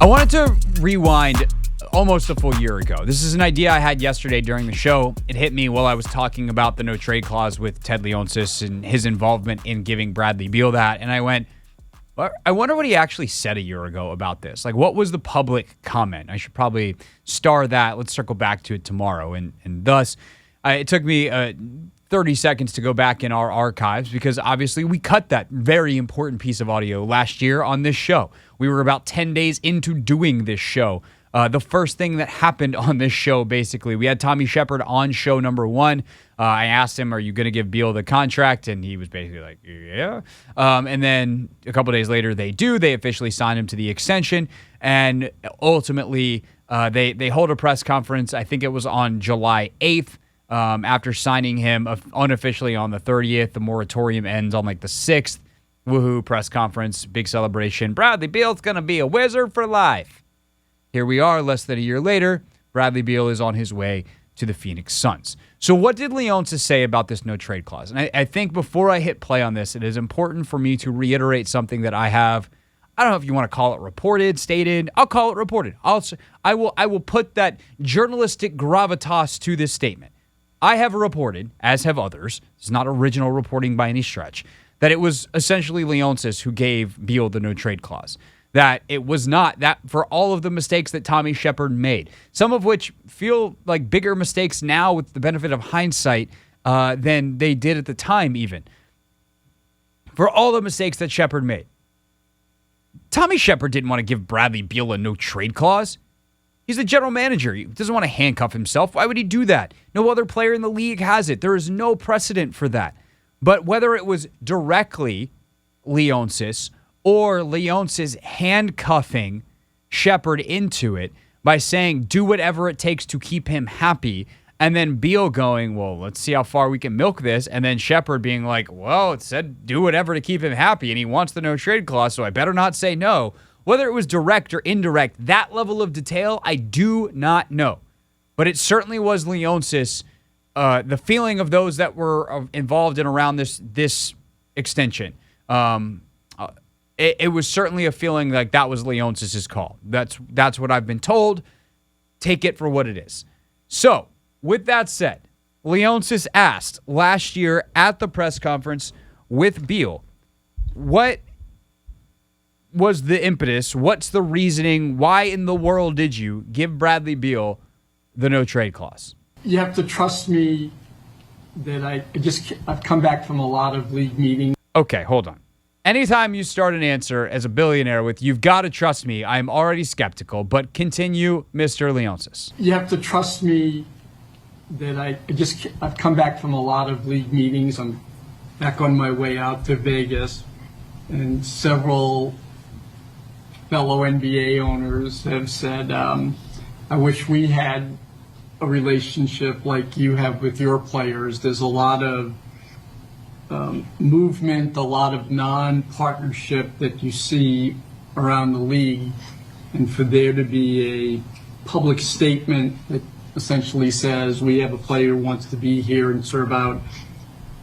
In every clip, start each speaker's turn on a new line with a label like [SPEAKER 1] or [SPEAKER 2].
[SPEAKER 1] I wanted to rewind almost a full year ago. This is an idea I had yesterday during the show. It hit me while I was talking about the no trade clause with Ted Leonsis and his involvement in giving Bradley Beal that. And I went, I wonder what he actually said a year ago about this. Like, what was the public comment? I should probably star that. Let's circle back to it tomorrow. And thus, it took me 30 seconds to go back in our archives because obviously we cut that very important piece of audio last year on this show. We were about 10 days into doing this show. The first thing that happened on this show, basically, we had Tommy Sheppard on show number 1. I asked him, are you going to give Beal the contract? And he was basically like, yeah. And then a couple days later, they do. They officially signed him to the extension. And ultimately, they hold a press conference. I think it was on July 8th. After signing him unofficially on the 30th, the moratorium ends on like the 6th. Woohoo, press conference, big celebration. Bradley Beal's going to be a Wizard for life. Here we are, less than a year later. Bradley Beal is on his way to the Phoenix Suns. So what did Leonsis say about this no-trade clause? And I think before I hit play on this, it is important for me to reiterate something that I have. I don't know if you want to call it reported, stated. I'll call it reported. I will put that journalistic gravitas to this statement. I have reported, as have others, it's not original reporting by any stretch, that it was essentially Leonsis who gave Beal the no-trade clause. That it was not that for all of the mistakes that Tommy Sheppard made, some of which feel like bigger mistakes now with the benefit of hindsight than they did at the time even. For all the mistakes that Sheppard made, Tommy Sheppard didn't want to give Bradley Beal a no-trade clause. He's the general manager. He doesn't want to handcuff himself. Why would he do that? No other player in the league has it. There is no precedent for that. But whether it was directly Leonsis or Leonsis handcuffing Sheppard into it by saying, do whatever it takes to keep him happy, and then Beal going, well, let's see how far we can milk this, and then Sheppard being like, well, it said do whatever to keep him happy, and he wants the no-trade clause, so I better not say no. Whether it was direct or indirect, that level of detail, I do not know. But it certainly was Leonsis, the feeling of those that were involved in around this extension. It was certainly a feeling like that was Leonsis' call. That's what I've been told. Take it for what it is. So, with that said, Leonsis asked last year at the press conference with Beal, what was the impetus? What's the reasoning? Why in the world did you give Bradley Beal the no-trade clause?
[SPEAKER 2] You have to trust me that I've come back from a lot of league meetings.
[SPEAKER 1] Okay, hold on. Anytime you start an answer as a billionaire with, you've got to trust me, I'm already skeptical, but continue, Mr. Leonsis.
[SPEAKER 2] You have to trust me that I've come back from a lot of league meetings. I'm back on my way out to Vegas, and several fellow NBA owners have said, I wish we had a relationship like you have with your players. There's a lot of movement, a lot of non-partnership that you see around the league, and for there to be a public statement that essentially says we have a player who wants to be here and serve out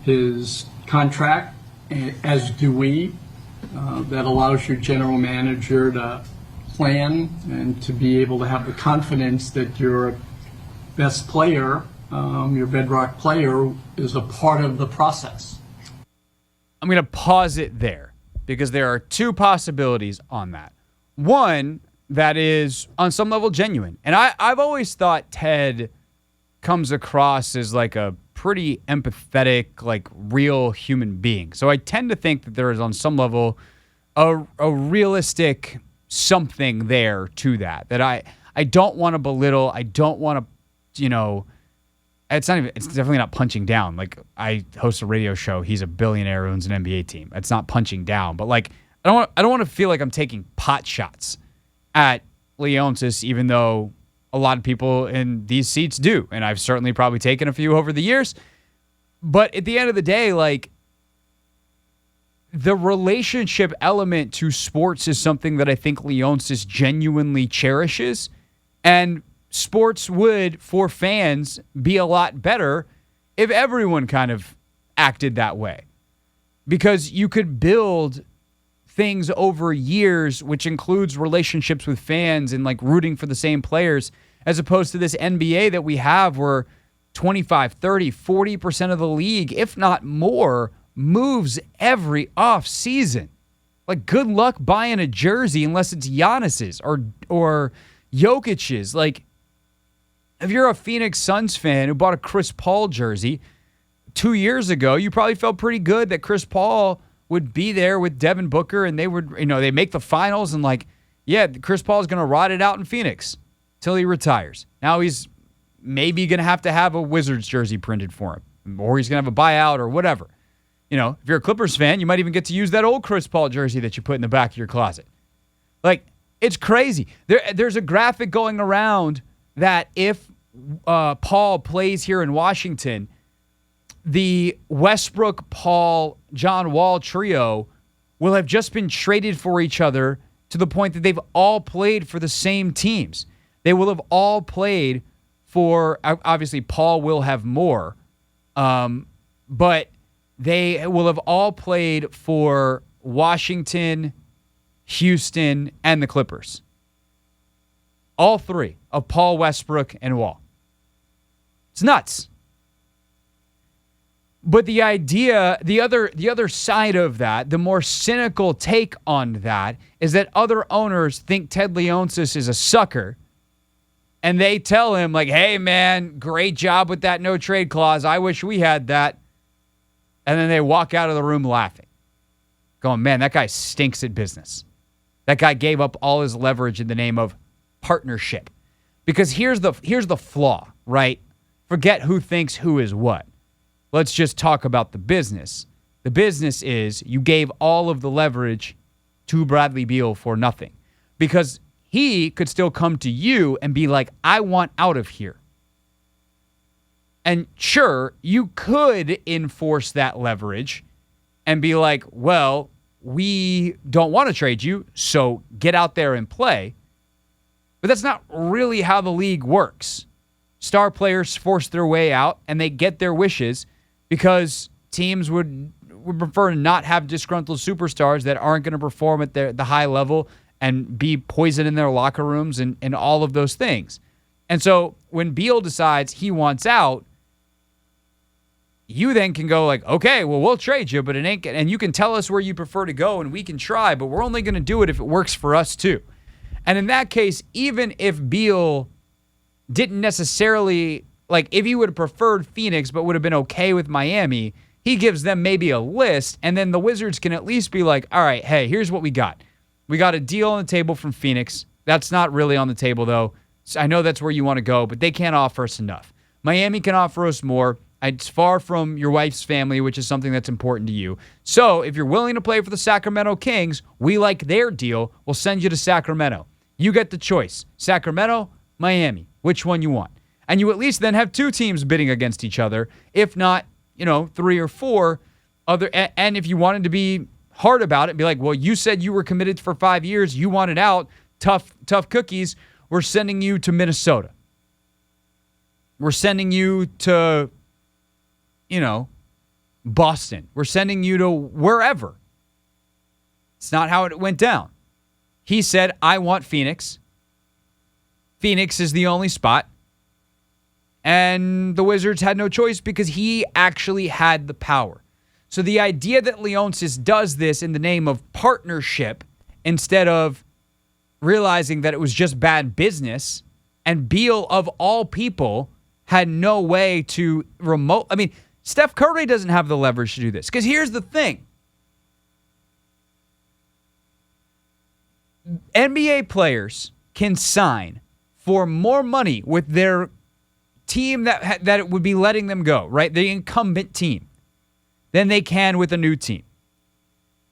[SPEAKER 2] his contract, as do we, that allows your general manager to plan and to be able to have the confidence that your best player, your bedrock player, is a part of the process.
[SPEAKER 1] I'm going to pause it there because there are two possibilities on that. One, that is on some level genuine. And I've always thought Ted comes across as like a pretty empathetic, like real human being. So I tend to think that there is on some level a realistic something there to that I don't want to belittle. I don't want to, it's definitely not punching down. Like, I host a radio show. He's a billionaire who owns an NBA team. It's not punching down, but like, I don't want to feel like I'm taking pot shots at Leonsis, even though a lot of people in these seats do. And I've certainly probably taken a few over the years. But at the end of the day, like, the relationship element to sports is something that I think Leonsis genuinely cherishes. And sports would, for fans, be a lot better if everyone kind of acted that way. Because you could build things over years, which includes relationships with fans and like rooting for the same players, as opposed to this NBA that we have where 25, 30, 40% of the league, if not more, moves every off season. Like, good luck buying a jersey unless it's Giannis's or Jokic's. Like, if you're a Phoenix Suns fan who bought a Chris Paul jersey 2 years ago, you probably felt pretty good that Chris Paul would be there with Devin Booker and they would, they make the finals and like, yeah, Chris Paul's going to ride it out in Phoenix till he retires. Now he's maybe going to have a Wizards jersey printed for him, or he's going to have a buyout or whatever. If you're a Clippers fan, you might even get to use that old Chris Paul jersey that you put in the back of your closet. Like, it's crazy. There's a graphic going around that if Paul plays here in Washington, the Westbrook, Paul, John Wall trio will have just been traded for each other to the point that they've all played for the same teams. They will have all played for, obviously Paul will have more, but they will have all played for Washington, Houston, and the Clippers. All three of Paul, Westbrook, and Wall. It's nuts. But the idea, the other side of that, the more cynical take on that, is that other owners think Ted Leonsis is a sucker, and they tell him, like, hey, man, great job with that no trade clause. I wish we had that. And then they walk out of the room laughing, going, man, that guy stinks at business. That guy gave up all his leverage in the name of partnership. Because here's the flaw, right? Forget who thinks who is what. Let's just talk about the business. The business is you gave all of the leverage to Bradley Beal for nothing. Because he could still come to you and be like, I want out of here. And sure, you could enforce that leverage and be like, well, we don't want to trade you, so get out there and play. But that's not really how the league works. Star players force their way out, and they get their wishes because teams would prefer to not have disgruntled superstars that aren't going to perform at the high level and be poison in their locker rooms and all of those things. And so when Beal decides he wants out, you then can go like, okay, well, we'll trade you, but it ain't, and you can tell us where you prefer to go and we can try, but we're only going to do it if it works for us too. And in that case, even if Beal didn't necessarily, like if he would have preferred Phoenix but would have been okay with Miami, he gives them maybe a list, and then the Wizards can at least be like, all right, hey, here's what we got. We got a deal on the table from Phoenix. That's not really on the table, though. So I know that's where you want to go, but they can't offer us enough. Miami can offer us more. It's far from your wife's family, which is something that's important to you. So if you're willing to play for the Sacramento Kings, we like their deal. We'll send you to Sacramento. You get the choice. Sacramento, Miami. Which one you want? And you at least then have two teams bidding against each other, if not, 3 or 4 other. And if you wanted to be hard about it, be like, well, you said you were committed for 5 years. You wanted out. Tough cookies. We're sending you to Minnesota. We're sending you to, Boston. We're sending you to wherever. It's not how it went down. He said, I want Phoenix. Phoenix is the only spot. And the Wizards had no choice because he actually had the power. So the idea that Leonsis does this in the name of partnership instead of realizing that it was just bad business, and Beal, of all people, had no way to remote. I mean, Steph Curry doesn't have the leverage to do this. Because here's the thing. NBA players can sign for more money with their team that it would be letting them go, right? The incumbent team, than they can with a new team.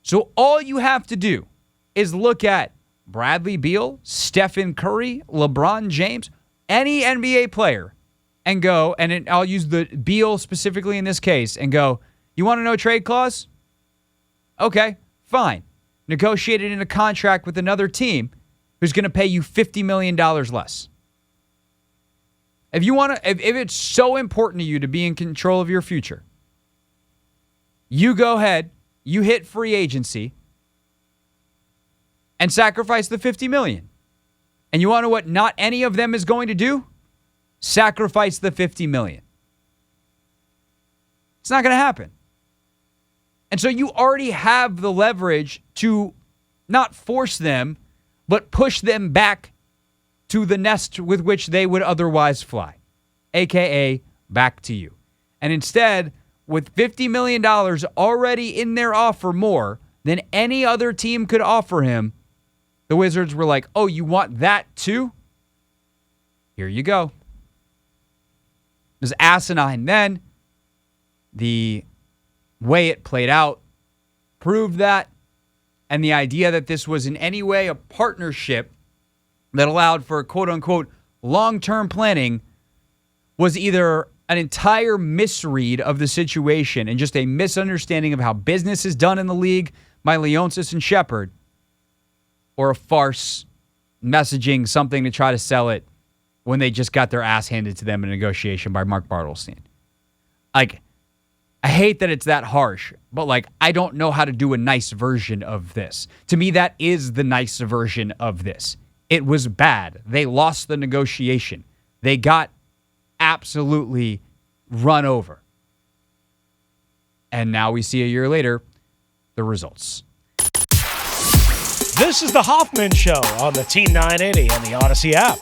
[SPEAKER 1] So all you have to do is look at Bradley Beal, Stephen Curry, LeBron James, any NBA player, and go, and I'll use the Beal specifically in this case, and go, you want a no trade clause? Okay, fine. Negotiate it in a contract with another team who's going to pay you $50 million less. If you want to, if it's so important to you to be in control of your future, you go ahead, you hit free agency, and sacrifice the $50 million. And you want to know what not any of them is going to do? Sacrifice the $50 million. It's not going to happen. And so you already have the leverage to not force them, but push them back to the nest with which they would otherwise fly, a.k.a. back to you. And instead, with $50 million already in their offer more than any other team could offer him, the Wizards were like, oh, you want that too? Here you go. It was asinine then. The way it played out proved that. And the idea that this was in any way a partnership that allowed for quote-unquote long-term planning was either an entire misread of the situation and just a misunderstanding of how business is done in the league by Leonsis and Sheppard, or a farce messaging something to try to sell it when they just got their ass handed to them in a negotiation by Mark Bartelstein. Like, I hate that it's that harsh, but I don't know how to do a nice version of this. To me, that is the nice version of this. It was bad. They lost the negotiation. They got absolutely run over. And now we see a year later the results.
[SPEAKER 3] This is the Hoffman Show on the Team 980 and the Odyssey app.